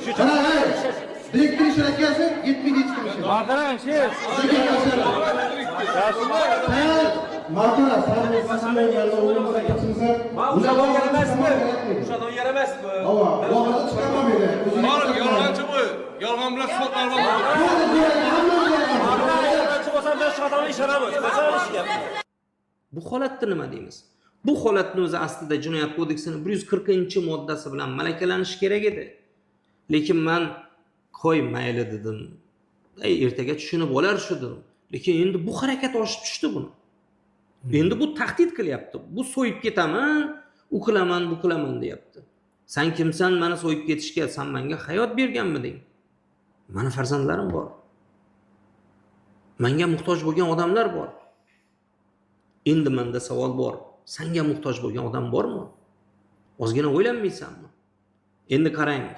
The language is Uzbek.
Direktor ish etkazsa, 7000 ish qilish. Qarang, shef. Martara, sen masalani yerda o'yinga ketsinsa, O'shadan yaramasmi? O'shadan yaramasmi? Ava, vaqtda chiqarmam edi. Bor, yolg'onchi bu. Yolg'on bilan sotlarman. Bu holatda nima deymiz? Bu holatni o'zi aslida Jinoyat kodeksining 140-moddasi bilan malakalanishi kerak edi. Lekin men qo'y mayli dedim. Ertaga tushunib olar shu dedim. Lekin endi bu harakat oshib tushdi buni. Endi bu tahdid qilyapti. Bu so'yib ketaman, u qilaman, bu qilaman deyapti. Sen kimsan, meni so'yib ketishga? Sen menga hayot berganmiding? Meni farzandlarim bor. Menga muhtoj bo'lgan odamlar bor. Endi menda savol bor. Senga muhtoj bo'lgan odam bormi? Ozgina o'ylanmaysanmi? Endi qarang.